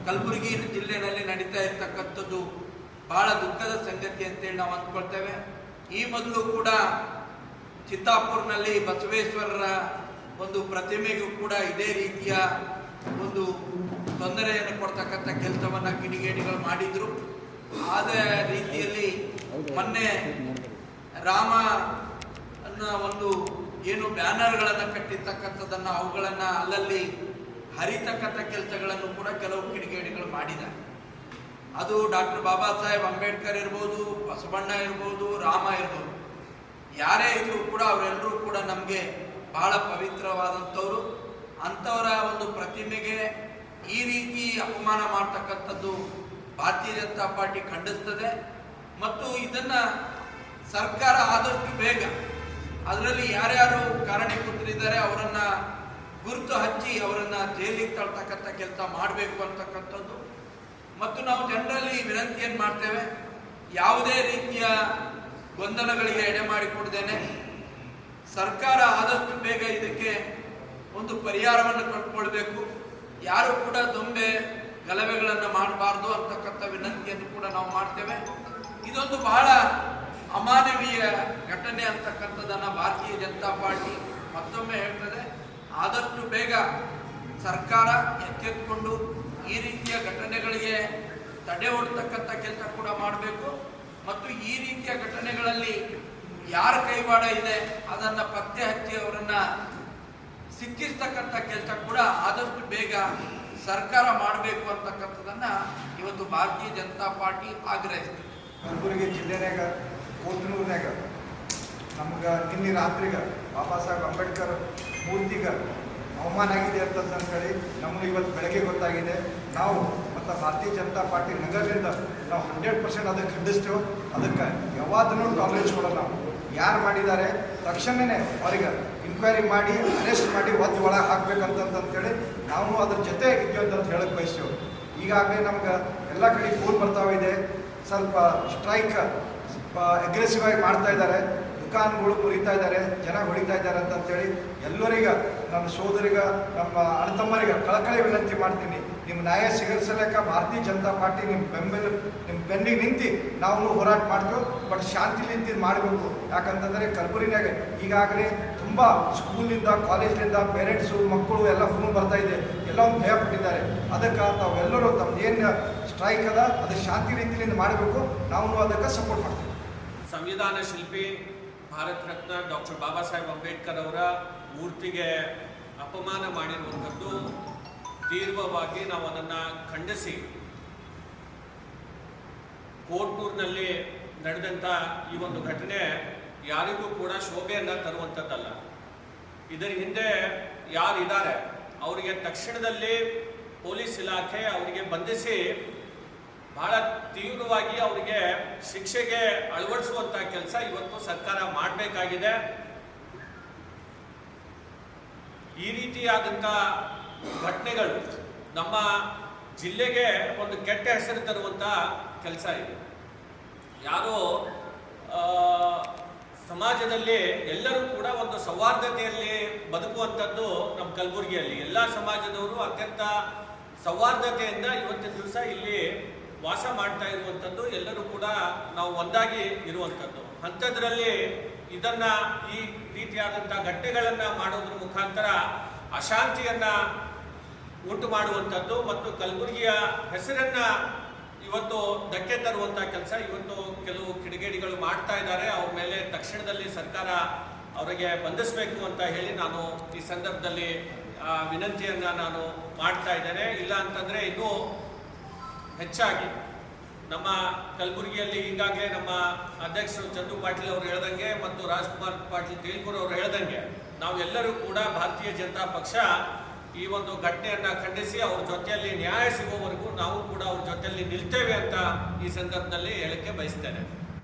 ಕಲಬುರಗಿ ಜಿಲ್ಲೆಯಲ್ಲಿ ನಡೀತಾ ಇರತಕ್ಕಂಥದ್ದು ಬಹಳ ದುಃಖದ ಸಂಗತಿ ಅಂತೇಳಿ ನಾವು ಅಂದ್ಕೊಳ್ತೇವೆ. ಈ ಮೊದಲು ಕೂಡ ಚಿತ್ತಾಪುರ್ನಲ್ಲಿ ಬಸವೇಶ್ವರರ ಒಂದು ಪ್ರತಿಮೆಗೂ ಕೂಡ ಇದೇ ರೀತಿಯ ಒಂದು ತೊಂದರೆಯನ್ನು ಕೊಡ್ತಕ್ಕಂಥ ಕೆಲಸವನ್ನು ಕಿಡಿಗೇಡಿಗಳು ಮಾಡಿದ್ರು. ಅದೇ ರೀತಿಯಲ್ಲಿ ಮೊನ್ನೆ ರಾಮ ಅನ್ನೋ ಒಂದು ಏನು ಬ್ಯಾನರ್ಗಳನ್ನು ಕಟ್ಟಿರ್ತಕ್ಕಂಥದ್ದನ್ನು ಅವುಗಳನ್ನು ಅಲ್ಲಲ್ಲಿ ಹರಿತಕ್ಕಂಥ ಕೆಲಸಗಳನ್ನು ಕೂಡ ಕೆಲವು ಕಿಡಿಗೇಡಿಗಳು ಮಾಡಿದ್ದಾರೆ. ಅದು ಡಾಕ್ಟರ್ ಬಾಬಾ ಸಾಹೇಬ್ ಅಂಬೇಡ್ಕರ್ ಇರ್ಬೋದು, ಬಸವಣ್ಣ ಇರ್ಬೋದು, ರಾಮ ಇರ್ಬೋದು, ಯಾರೇ ಇದ್ರೂ ಕೂಡ ಅವರೆಲ್ಲರೂ ಕೂಡ ನಮಗೆ ಬಹಳ ಪವಿತ್ರವಾದಂಥವ್ರು. ಅಂಥವರ ಒಂದು ಪ್ರತಿಮೆಗೆ ಈ ರೀತಿ ಅಪಮಾನ ಮಾಡ್ತಕ್ಕಂಥದ್ದು ಭಾರತೀಯ ಜನತಾ ಪಾರ್ಟಿ ಖಂಡಿಸ್ತದೆ. ಮತ್ತು ಇದನ್ನು ಸರ್ಕಾರ ಆದಷ್ಟು ಬೇಗ ಅದರಲ್ಲಿ ಯಾರ್ಯಾರು ಕಾರಣೀಭೂತರಿದ್ದಾರೆ ಅವರನ್ನು ಗುರುತು ಹಚ್ಚಿ ಅವರನ್ನು ಜೈಲಿಗೆ ತಳ್ತಕ್ಕಂಥ ಕೆಲಸ ಮಾಡಬೇಕು ಅಂತಕ್ಕಂಥದ್ದು. ಮತ್ತು ನಾವು ಜನರಲ್ಲಿ ವಿನಂತಿಯನ್ನು ಮಾಡ್ತೇವೆ, ಯಾವುದೇ ರೀತಿಯ ಗೊಂದಲಗಳಿಗೆ ಎಡೆ ಮಾಡಿಕೊಡ್ದೇನೆ ಸರ್ಕಾರ ಆದಷ್ಟು ಬೇಗ ಇದಕ್ಕೆ ಒಂದು ಪರಿಹಾರವನ್ನು ಕಂಡುಕೊಳ್ಬೇಕು. ಯಾರು ಕೂಡ ದೊಂಬೆ ಗಲಭೆಗಳನ್ನು ಮಾಡಬಾರ್ದು ಅಂತಕ್ಕಂಥ ವಿನಂತಿಯನ್ನು ಕೂಡ ನಾವು ಮಾಡ್ತೇವೆ. ಇದೊಂದು ಬಹಳ ಅಮಾನವೀಯ ಘಟನೆ ಅಂತಕ್ಕಂಥದ್ದನ್ನು ಭಾರತೀಯ ಜನತಾ ಪಾರ್ಟಿ ಮತ್ತೊಮ್ಮೆ ಹೇಳ್ತದೆ. ಆದಷ್ಟು ಬೇಗ ಸರ್ಕಾರ ಎಚ್ಚೆತ್ತುಕೊಂಡು ಈ ರೀತಿಯ ಘಟನೆಗಳಿಗೆ ತಡೆ ಒಡ್ತಕ್ಕಂಥ ಕೆಲಸ ಕೂಡ ಮಾಡಬೇಕು. ಮತ್ತು ಈ ರೀತಿಯ ಘಟನೆಗಳಲ್ಲಿ ಯಾರ ಕೈವಾಡ ಇದೆ ಅದನ್ನು ಪತ್ತೆ ಹಚ್ಚಿ ಅವರನ್ನು ಶಿಕ್ಷಿಸ್ತಕ್ಕಂಥ ಕೆಲಸ ಕೂಡ ಆದಷ್ಟು ಬೇಗ ಸರ್ಕಾರ ಮಾಡಬೇಕು ಅಂತಕ್ಕಂಥದ್ದನ್ನು ಇವತ್ತು ಭಾರತೀಯ ಜನತಾ ಪಾರ್ಟಿ ಆಗ್ರಹಿಸ್ತದೆ. ಕಲಬುರಗಿ ಜಿಲ್ಲೆನಾಗ ಕೋತನೂರಿನಾಗ ನಮ್ಗೆ ನಿನ್ನೆ ರಾತ್ರಿಗೆ ಬಾಬಾ ಸಾಹೇಬ್ ಅಂಬೇಡ್ಕರ್ ಮೂರ್ತಿಗೆ ಅವಮಾನ ಆಗಿದೆ ಅಂತಂದೇಳಿ ನಮಗೆ ಇವತ್ತು ಬೆಳಗ್ಗೆ ಗೊತ್ತಾಗಿದೆ. ನಾವು ಮತ್ತು ಭಾರತೀಯ ಜನತಾ ಪಾರ್ಟಿ ನಗರದಿಂದ ನಾವು 100% ಅದಕ್ಕೆ ಖಂಡಿಸ್ತೇವೆ. ಅದಕ್ಕೆ ಯಾವಾದನ್ನೂ ಟಾಲರೇಜ್ ಕೊಡೋಲ್ಲ. ನಾವು ಯಾರು ಮಾಡಿದ್ದಾರೆ ತಕ್ಷಣವೇ ಅವರಿಗೆ ಇನ್ಕ್ವೈರಿ ಮಾಡಿ ಅರೆಸ್ಟ್ ಮಾಡಿ ಒಳಗೆ ಹಾಕ್ಬೇಕಂತಂತೇಳಿ ನಾವು ಅದ್ರ ಜೊತೆ ಇದ್ದೀವಿ ಅಂತ ಹೇಳಕ್ಕೆ ಬಯಸ್ತೇವೆ. ಈಗಾಗಲೇ ನಮ್ಗೆ ಎಲ್ಲ ಕಡೆ ಫೋನ್ ಬರ್ತಾವಿದೆ, ಸ್ವಲ್ಪ ಸ್ಟ್ರೈಕ್ ಅಗ್ರೆಸಿವ್ ಆಗಿ ಮಾಡ್ತಾ ಇದ್ದಾರೆ, ದುಕಾನ್ಗಳು ಮುರಿತಾ ಇದ್ದಾರೆ, ಜನ ಹೊಡಿತಾ ಇದ್ದಾರೆ ಅಂತಂತೇಳಿ ಎಲ್ಲರಿಗೆ ನಮ್ಮ ಸೋದರಿಗೆ ನಮ್ಮ ಅಣ್ಣತಮ್ಮರಿಗೆ ಕಳಕಳಿ ವಿನಂತಿ ಮಾಡ್ತೀನಿ. ನಿಮ್ಮ ನ್ಯಾಯ ಸಿಗರಿಸಲಿಕ್ಕೆ ಭಾರತೀಯ ಜನತಾ ಪಾರ್ಟಿ ನಿಮ್ಮ ಬೆನ್ನಿಗೆ ನಿಂತು ನಾವು ಹೋರಾಟ ಮಾಡ್ತೇವೆ. ಬಟ್ ಶಾಂತಿಲಿಂದ ಮಾಡಬೇಕು. ಯಾಕಂತಂದರೆ ಕಲಬುರಗಿನಾಗ ಈಗಾಗಲೇ ತುಂಬ ಸ್ಕೂಲಿಂದ ಕಾಲೇಜಿನಿಂದ ಪೇರೆಂಟ್ಸು ಮಕ್ಕಳು ಎಲ್ಲ ಫೋನ್ ಬರ್ತಾ ಇದೆ, ಎಲ್ಲ ಒಂದು ಭಯ ಪಟ್ಟಿದ್ದಾರೆ. ಅದಕ್ಕೆ ತಾವೆಲ್ಲರೂ ತಮ್ಮದು ಏನು ಸ್ಟ್ರೈಕ್ ಅದ ಅದು ಶಾಂತಿ ರೀತಿಯಿಂದ ಮಾಡಬೇಕು. ನಾವು ಅದಕ್ಕೆ ಸಪೋರ್ಟ್ ಮಾಡ್ತೀವಿ. ಸಂವಿಧಾನ ಶಿಲ್ಪಿ ಭಾರತ ರತ್ನ ಡಾಕ್ಟರ್ ಬಾಬಾ ಸಾಹೇಬ್ ಅಂಬೇಡ್ಕರ್ ಅವರ ಮೂರ್ತಿಗೆ ಅಪಮಾನ ಮಾಡಿರುವಂಥದ್ದು ತೀವ್ರವಾಗಿ ನಾವು ಅದನ್ನು ಖಂಡಿಸಿ ಕೋಟ್ನೂರಿನಲ್ಲಿ ನಡೆದಂಥ ಈ ಒಂದು ಘಟನೆ ಯಾರಿಗೂ ಕೂಡ ಶೋಭೆಯನ್ನು ತರುವಂಥದ್ದಲ್ಲ. ಇದರ ಹಿಂದೆ ಯಾರಿದ್ದಾರೆ ಅವರಿಗೆ ತಕ್ಷಣದಲ್ಲಿ ಪೊಲೀಸ್ ಇಲಾಖೆ ಅವರಿಗೆ ಬಂಧಿಸಿ ಬಹಳ ತೀವ್ರವಾಗಿ ಅವರಿಗೆ ಶಿಕ್ಷೆಗೆ ಅಳವಡಿಸುವಂಥ ಕೆಲಸ ಇವತ್ತು ಸರ್ಕಾರ ಮಾಡಬೇಕಾಗಿದೆ. ಈ ರೀತಿಯಾದಂಥ ಘಟನೆಗಳು ನಮ್ಮ ಜಿಲ್ಲೆಗೆ ಒಂದು ಕೆಟ್ಟ ಹೆಸರು ತರುವಂಥ ಕೆಲಸ ಇದೆ. ಯಾರೋ ಸಮಾಜದಲ್ಲಿ ಎಲ್ಲರೂ ಕೂಡ ಒಂದು ಸೌಹಾರ್ದತೆಯಲ್ಲಿ ಬದುಕುವಂಥದ್ದು ನಮ್ಮ ಕಲಬುರಗಿಯಲ್ಲಿ ಎಲ್ಲ ಸಮಾಜದವರು ಅತ್ಯಂತ ಸೌಹಾರ್ದತೆಯಿಂದ ಇವತ್ತಿನ ದಿವಸ ಇಲ್ಲಿ ವಾಸ ಮಾಡ್ತಾ ಇರುವಂಥದ್ದು, ಎಲ್ಲರೂ ಕೂಡ ನಾವು ಒಂದಾಗಿ ಇರುವಂಥದ್ದು. ಅಂಥದ್ರಲ್ಲಿ ಇದನ್ನು ಈ ರೀತಿಯಾದಂಥ ಘಟನೆಗಳನ್ನು ಮಾಡೋದ್ರ ಮುಖಾಂತರ ಅಶಾಂತಿಯನ್ನು ಉಂಟು ಮಾಡುವಂಥದ್ದು ಮತ್ತು ಕಲಬುರಗಿಯ ಹೆಸರನ್ನು ಇವತ್ತು ಧಕ್ಕೆ ತರುವಂಥ ಕೆಲಸ ಇವತ್ತು ಕೆಲವು ಕಿಡಿಗೇಡಿಗಳು ಮಾಡ್ತಾ ಇದ್ದಾರೆ. ಅವ್ರ ಮೇಲೆ ತಕ್ಷಣದಲ್ಲಿ ಸರ್ಕಾರ ಅವರಿಗೆ ಬಂಧಿಸಬೇಕು ಅಂತ ಹೇಳಿ ನಾನು ಈ ಸಂದರ್ಭದಲ್ಲಿ ವಿನಂತಿಯನ್ನು ನಾನು ಮಾಡ್ತಾ ಇದ್ದೇನೆ. ಇಲ್ಲ ಅಂತಂದರೆ ಇನ್ನೂ ಹೆಚ್ಚಾಗಿ ನಮ್ಮ ಕಲಬುರಗಿಯಲ್ಲಿ ಈಗಾಗಲೇ ನಮ್ಮ ಅಧ್ಯಕ್ಷರು ಚಂದು ಪಾಟೀಲ್ ಅವರು ಹೇಳ್ದಂಗೆ ಮತ್ತು ರಾಜ್ಕುಮಾರ್ ಪಾಟೀಲ್ ತೇಲ್ಕೂರ್ ಅವರು ಹೇಳ್ದಂಗೆ ನಾವೆಲ್ಲರೂ ಕೂಡ ಭಾರತೀಯ ಜನತಾ ಪಕ್ಷ ಈ ಒಂದು ಘಟನೆಯನ್ನು ಖಂಡಿಸಿ ಅವ್ರ ಜೊತೆಯಲ್ಲಿ ನ್ಯಾಯ ಸಿಗುವವರೆಗೂ ನಾವು ಕೂಡ ಅವ್ರ ಜೊತೆಯಲ್ಲಿ ನಿಲ್ತೇವೆ ಅಂತ ಈ ಸಂದರ್ಭದಲ್ಲಿ ಹೇಳಕ್ಕೆ ಬಯಸ್ತೇನೆ.